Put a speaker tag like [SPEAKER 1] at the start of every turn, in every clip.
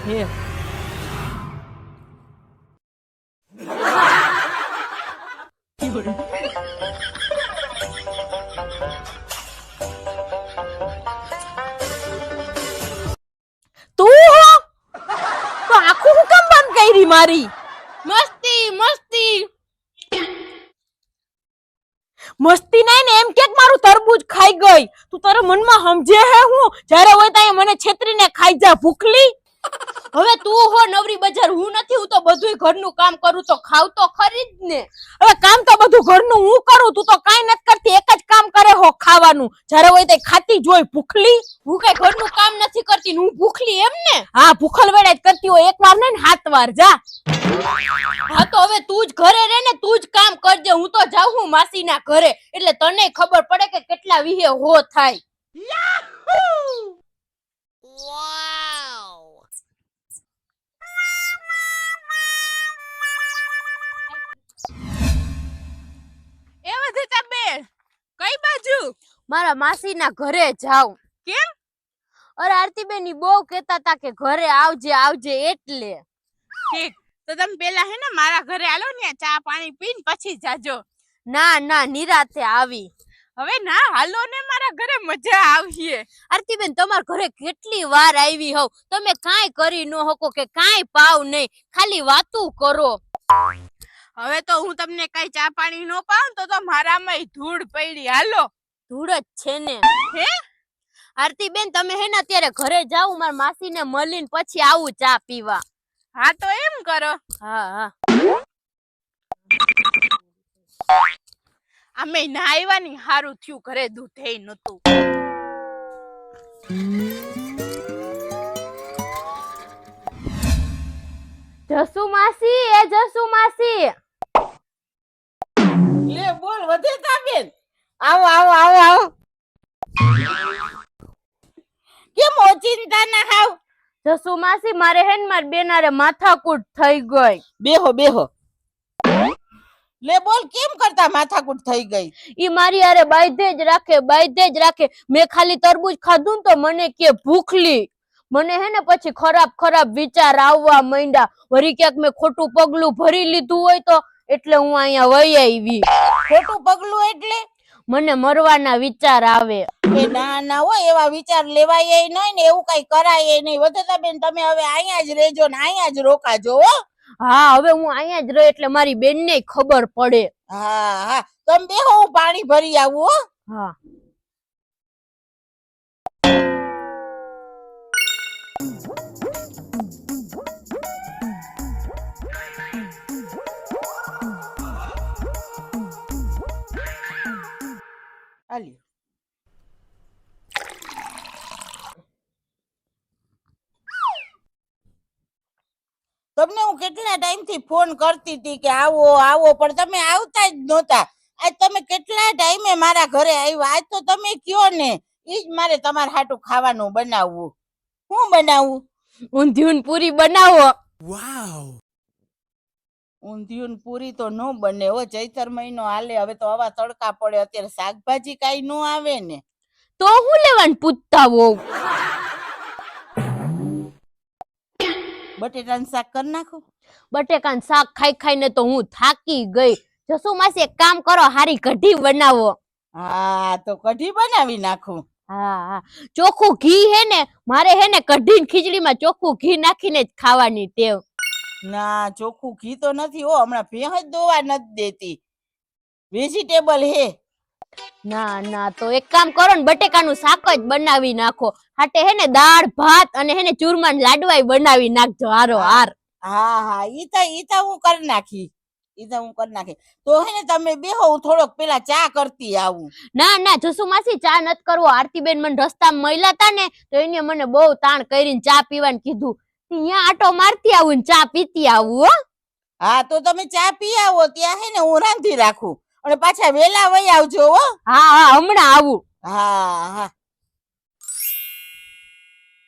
[SPEAKER 1] હે તું હો તો આખું હું કામ બંધ કરી મારી
[SPEAKER 2] મસ્તી મસ્તી
[SPEAKER 1] મસ્તી નહીં ને એમ કે મારું તરબૂચ ખાઈ ગઈ તું તારા મનમાં સમજે હે હું જ્યારે હોય ત્યાં મને છેતરીને ખાઈ જા ભૂખલી
[SPEAKER 2] હવે તું હો નવરી બજાર હું નથી હું તો બધુંય ઘરનું કામ કરું તો ખાવ તો ખરી જ ને
[SPEAKER 1] હવે કામ તો બધું ઘરનું હું કરું તું તો કાઈ નથી કરતી એક જ કામ કરે હો ખાવાનું જ્યારે હોય ત્યાં ખાતી જોઈ ભૂખલી
[SPEAKER 2] હું કઈ ઘરનું કામ નથી કરતી ને હું ભૂખલી એમ ને
[SPEAKER 1] હા ભૂખલ વેડા જ કરતી હોય એક વાર નહીં ને 7 વાર જા
[SPEAKER 2] હા તો હવે તું જ ઘરે રહે ને તું જ કામ કરજે હું તો જાઉં હું માસીના ઘરે એટલે તને ખબર પડે કે કેટલા વિહે હો થાય
[SPEAKER 3] એ વધતા બેન કઈ બાજુ
[SPEAKER 2] મારા માસીના ઘરે જાઉં
[SPEAKER 3] કેમ
[SPEAKER 2] અરે આરતીબેન ની બહુ કહેતા હતા કે ઘરે આવજે આવજે એટલે
[SPEAKER 3] ઠીક તો તમે પેલા હે ને મારા ઘરે આલો ને ચા પાણી પીને પછી જાજો
[SPEAKER 2] ના ના નિરાતે આવી
[SPEAKER 3] હવે ના હાલો ને મારા ઘરે મજા આવશે
[SPEAKER 2] આરતીબેન તમારા ઘરે કેટલી વાર આવી હોવ તમે કાંઈ કરી ન શકો કે કાંઈ પાવ નહીં ખાલી વાતું કરો
[SPEAKER 3] હવે તો હું તમને કઈ ચા પાણી નો પાઉં તો મારામાં ધૂળ પડી હાલો
[SPEAKER 2] ધૂળ જ છે ને
[SPEAKER 3] હે
[SPEAKER 2] આરતીબેન તમે હે ને અત્યારે ઘરે જાવ મારા માસીને મળીને પછી આવું ચા પીવા
[SPEAKER 3] હા તો એમ કરો
[SPEAKER 2] હા હા
[SPEAKER 3] અમે ના આવ્યા ની હારું થયું ઘરે દૂધ એ નતું
[SPEAKER 2] જસુ માસી એ જસુ માસી
[SPEAKER 1] લે બોલ વધતા બેન આવો આવો આવો આવો કેમ ઓચિંતા ના હાવ
[SPEAKER 2] જસુ માસી મારે હેન માર બેનારે માથાકૂટ થઈ ગઈ
[SPEAKER 1] બેહો બેહો લે બોલ કેમ કરતા માથાકૂટ થઈ ગઈ
[SPEAKER 2] ઈ મારી યારે બાયધે જ રાખે મેં ખાલી તરબૂચ ખાધું ને તો મને કે ભૂખલી મને હે ને પછી ખરાબ વિચાર આવવા માંડ્યા વળી ક્યાંક મેં ખોટું પગલું ભરી લીધું હોય તો એટલે હું અહીંયા વઈ આવી
[SPEAKER 1] ખોટું પગલું એટલે
[SPEAKER 2] મને મરવાના વિચાર આવે
[SPEAKER 1] એ ના ના હોય એવા વિચાર લેવાય નહીં ને એવું કઈ કરાય નહીં વધતા બેન તમે હવે અહીંયા જ રહેજો ને અહીંયા જ રોકાજો હો
[SPEAKER 2] હા હવે હું અહીંયા જ રહે એટલે મારી બેનને ખબર પડે
[SPEAKER 1] હા હા તમે બેહો હું પાણી ભરી આવું હો
[SPEAKER 2] હા
[SPEAKER 1] આલ્યો તમને હું કેટલા ટાઈમ થી ફોન કરતી હતી કે આવો આવો પણ તમે આવતા જ નહોતા આજ તમે કેટલા ટાઈમે મારા ઘરે આવ્યા આજ તો તમે કયો ને ઈ જ મારે તમારા હાટું ખાવાનું બનાવવું હું બનાવું
[SPEAKER 2] ઊંધિયું પૂરી બનાવો
[SPEAKER 1] ઊંધિયું પૂરી તો ન બને હો ચૈતર મહિનો હાલે હવે તો આવા તડકા પડે અત્યારે શાકભાજી કાઈ ન આવે ને
[SPEAKER 2] તો હું લેવાનું પૂછતા હોવ
[SPEAKER 1] બટેટાનું શાક કરી નાખો
[SPEAKER 2] બટેકાનું શાક ખાઈ ખાઈને તો હું થાકી ગઈ જસુ માસી એક કામ કરો હારી કઢી બનાવો
[SPEAKER 1] હા તો કઢી બનાવી નાખું
[SPEAKER 2] હા હા ચોખ્ખું ઘી હે ને મારે હે ને કઢી ખીચડીમાં ચોખ્ખું ઘી નાખીને જ ખાવાની ટેવ
[SPEAKER 1] ના ચોખ્ખું ઘી તો નથી હો હમણાં ભેંસ જ દોવા નથી દેતી વેજીટેબલ હે
[SPEAKER 2] ના ના તો એક કામ કરો ને બટેકાનું શાક જ બનાવી નાખો હાટે હે ને દાળ ભાત અને હે ને ચૂરમા લાડવાય બનાવી નાખજો હારો હાર
[SPEAKER 1] હા હા ઈ તો હું કરી નાખી તો હે ને તમે બેહો હું થોડોક પેલા ચા કરતી આવું
[SPEAKER 2] ના ના જસુ માસી ચા નત કરવો આરતીબેન મને રસ્તામાં મળ્યા તા ને તો એને મને બહુ તાણ કરીને ચા પીવાનું કીધું ત્યાં આટો મારતી આવું ને ચા પીતી આવું હો
[SPEAKER 1] હા તો તમે ચા પી આવો ત્યાં હે ને હું રાંધી રાખું અને પાછા વેલા વઈ આવજો હો
[SPEAKER 2] હા હા હમણાં આવું
[SPEAKER 1] હા હા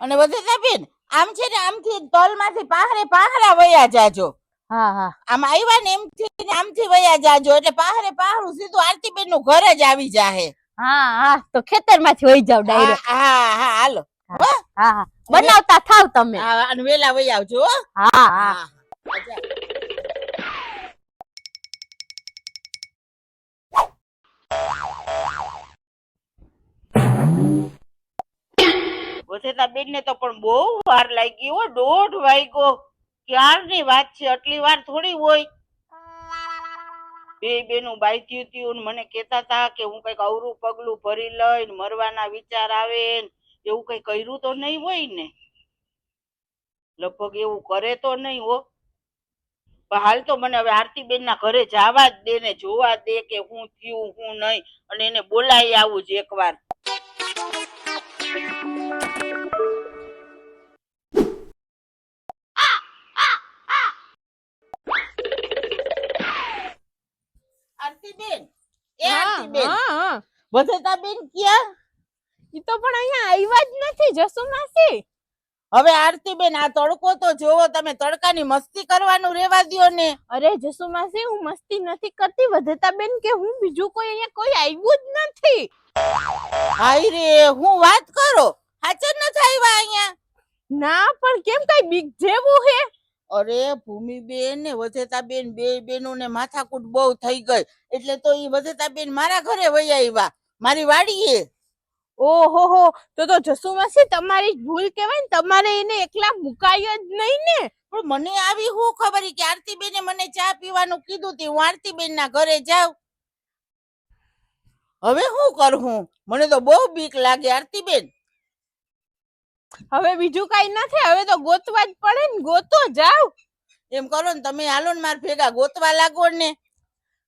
[SPEAKER 1] અને વધતા બેન આમ છે ને આમથી તલમાંથી પાહરા વયા જાજો
[SPEAKER 2] હા હા
[SPEAKER 1] આમ આવ્યા ને એમથી ને આમથી વયા જાજો એટલે પાહરું સીધું આરતીબેન નું ઘર જ આવી જાહે
[SPEAKER 2] હા હા તો ખેતરમાંથી વહી જાવ ડાયરેક્ટ
[SPEAKER 1] હા હા હાલો હો
[SPEAKER 2] હા હા બનાવતા થાવ તમે.
[SPEAKER 1] હા અને વેલા વઈ આવજો હો.
[SPEAKER 2] હા હા
[SPEAKER 1] હા વસેતા બેન ને તો પણ બહુ વાર લાગી હો 1:30 વાગ્યો ક્યારની વાત છે આટલી વાર થોડી હોય બે બેનું બાઈક્યું ત્યું ને મને કહેતા હતા કે હું કઈક અવરું પગલું ભરી લઈને મરવાના વિચાર આવે ને એવું કઈ કર્યું તો નહીં હોય ને લગભગ એવું કરે તો નહીં હો પણ હાલ તો મને હવે આરતીબેન ના ઘરે જવા જ દે ને જોવા દે કે હું થયું હું નહીં અને એને બોલાવી આવું જ એકવાર આરતીબેન એ આરતીબેન વસેતાબેન ક્યાં
[SPEAKER 3] ઈ તો પણ અહીંયા આવ્યા જ નથી જસુ માસી.
[SPEAKER 1] હવે આરતીબેન આ તડકો તો જોવો તમે તડકાની મસ્તી કરવાનું રેવા દ્યો ને
[SPEAKER 3] અરે જસુ માસી હું મસ્તી નથી કરતી વધતા બેન કે હું બીજું કોઈ અહીંયા કોઈ આવ્યું જ નથી.
[SPEAKER 1] હાય રે હું વાત કરો હાચર નથી આવ્યા અહીંયા
[SPEAKER 3] ના પણ કેમ કઈ બીક જેવું હે?
[SPEAKER 1] અરે ભૂમિબેન ને વસેતાબેન બે બેનોને માથાકૂટ બહુ થઈ ગઈ એટલે તો ઈ વસેતાબેન મારા ઘરે વઈ આવ્યા મારી વાડીએ
[SPEAKER 3] ઓહો હો તો જસુ માસી તમારી જ ભૂલ કહેવાય ને તમારે એને એકલા મુકાય જ નહીં ને.
[SPEAKER 1] પણ મને આવી હું ખબર કે આરતીબેને મને ચા પીવાનું કીધું તી હું આરતીબેન ના ઘરે જાઉં હવે શું કરું મને તો બહુ બીક લાગે આરતીબેન
[SPEAKER 3] હવે બીજું કઈ નથી હવે તો ગોતવા જ પડે ને ગોતો જાવ.
[SPEAKER 1] એમ કરો ને તમે હાલો ને મારા ભેગા ગોતવા લાગો ને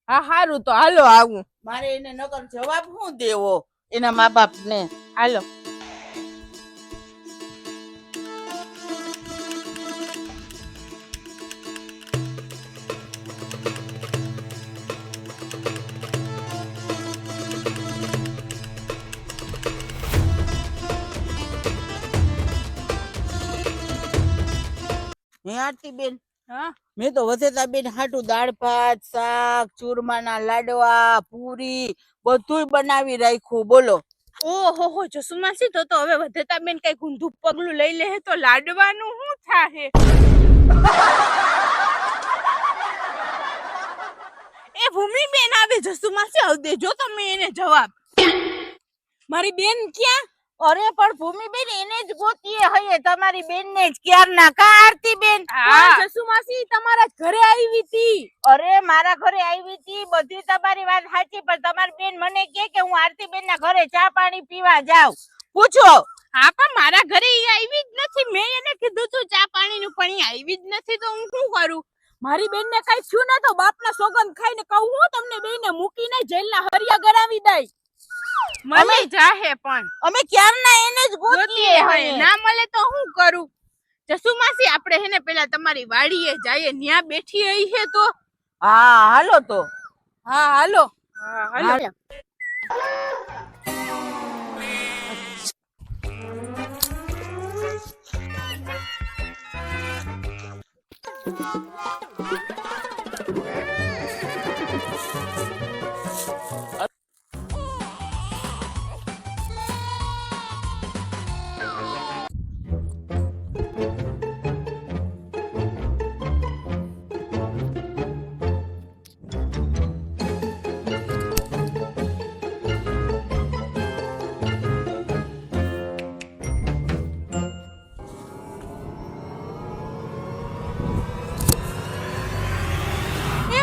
[SPEAKER 3] હા હારું તો હાલો આવું.
[SPEAKER 1] મારે એને નકર જવાબ શું દેવો એના મા બાપ ને
[SPEAKER 3] હાલો.
[SPEAKER 1] હે આરતીબેન
[SPEAKER 3] હા
[SPEAKER 1] મેં તો વસેતાબેન હાટું દાળ ભાત શાક ચૂરમાના લાડવા પૂરી બધુંય બનાવી રાખ્યું બોલો
[SPEAKER 3] ઓહો હો જસુ માસી તો હવે વધતા બેન કઈ ઊંધું પગલું લઈ લે તો લાડવાનું શું થાહે? એ ભૂમિ બેન આવે જસુ માસી આવ દેજો તમે એને જવાબ. મારી બેન ક્યાં?
[SPEAKER 1] અરે પણ ભૂમિબેન એને જ ગોતીએ હૈયે તમારી બેન ને જ ક્યારના કા આરતીબેન
[SPEAKER 3] હા જસુ માસી તમારા ઘરે આવી હતી.
[SPEAKER 1] અરે મારા ઘરે આવી હતી બધી તમારી વાત સાચી પણ તમારી બેન મને કે હું આરતીબેન ના ઘરે ચા પાણી પીવા જાઉં પૂછો
[SPEAKER 3] હા પણ મારા ઘરે ઈ આવી જ નથી. મેં એને કીધું તું ચા પાણીનું પણ ઈ આવી જ નથી તો હું શું કરું? મારી બેન ને કઈ થયું ના તો બાપના સોગંદ ખાઈને કહું હું તમને બેને મૂકીને જેલના હરિયા ગરાવી દઈ. મને જાહે પણ
[SPEAKER 1] અમે ક્યારના એને જ ગોતીએ હૈયે
[SPEAKER 3] ના મળે તો હું કરું? જસુ માસી આપણે હેને પેલા તમારી વાડીએ જાઈએ ન્યા બેઠી હઈ હે તો
[SPEAKER 1] હા હાલો તો
[SPEAKER 3] હા હાલો. હા હાલો.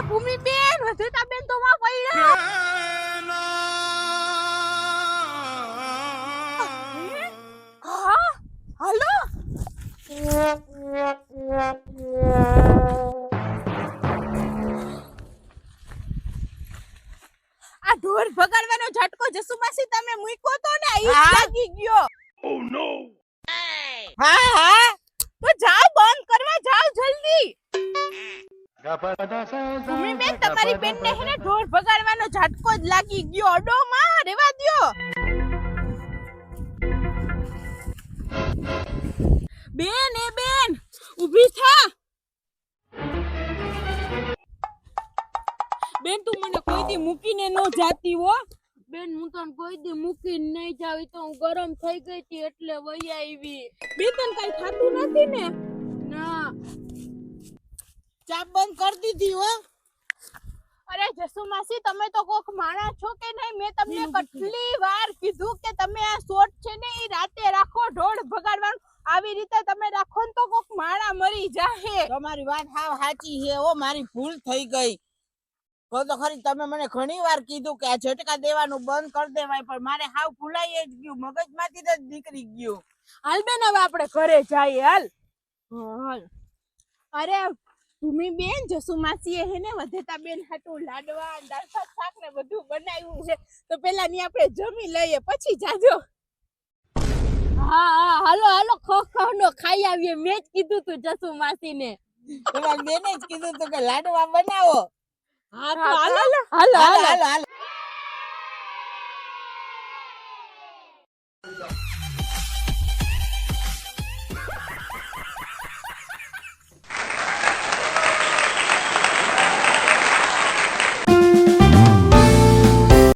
[SPEAKER 3] ભૂમિ બેન વધતા બેન તો માં પડ્યા. હા હાલો. આ ઢોર ભગાડવાનો ઝટકો જસુ માસી તમે મૂક્યો તો ને આ લાગી ગયો.
[SPEAKER 1] ઓ નો હા હા
[SPEAKER 3] તો જાઓ બંધ કરવા જાઓ જલ્દી. ભૂમિ બેન તમારી બેન ને હેને ઢોર ભગાડવાનો ઝટકો જ લાગી ગયો. અડો માં રેવા દ્યો. બેન એ બેન ઊભી થા. બેન તું મને કોઈ દી મૂકીને નો જાતી હો.
[SPEAKER 2] બેન હું તને કોઈ દી મૂકીને નહીં જાવ તો હું ગરમ થઈ ગઈ હતી એટલે વહી આવી
[SPEAKER 3] બે તને કઈ થતું નથી ને?
[SPEAKER 2] ના
[SPEAKER 1] ચા બંધ કરી દીધી હો.
[SPEAKER 3] અરે જસુ માસી તમે તો કોક માણા છો કે નહીં? મેં તમને કેટલી વાર કીધું કે તમે આ શોટ છે ને ઈ રાતે રાખો, ઢોળ ભગાડવાનું. આવી રીતે તમે રાખો ને તો કોક માણા મરી જાહે.
[SPEAKER 1] તમારી વાત હાવ સાચી છે. ઓ મારી ભૂલ થઈ ગઈ. કહો તો ખરી, તમે મને ઘણી વાર કીધું કે આ ઝટકા દેવાનું બંધ કરી દેવાય, પણ મારે હાવ ભૂલાઈ જ ગયું, મગજમાંથી જ નીકળી ગયું.
[SPEAKER 3] હાલ બેન હવે આપણે ઘરે જઈએ. હાલ હાલ. અરે ભૂમિ બેન, જસુ માસીએ હેને વધેતા બેન હાટું લાડવા દાળ ભાત શાક ને બધું બનાવ્યું છે, તો પેલા ની આપણે જમી લઈએ પછી જાજો.
[SPEAKER 2] હા હા હાલો હાલો ખોખનો ખાઈ આવીએ. મેં જ કીધું તું જસુ માસીને.
[SPEAKER 1] તમારી બેને જ કીધું તું કે લાડવા બનાવો.
[SPEAKER 3] હા તો હાલો
[SPEAKER 2] હાલો
[SPEAKER 1] હાલો હાલો હાલો.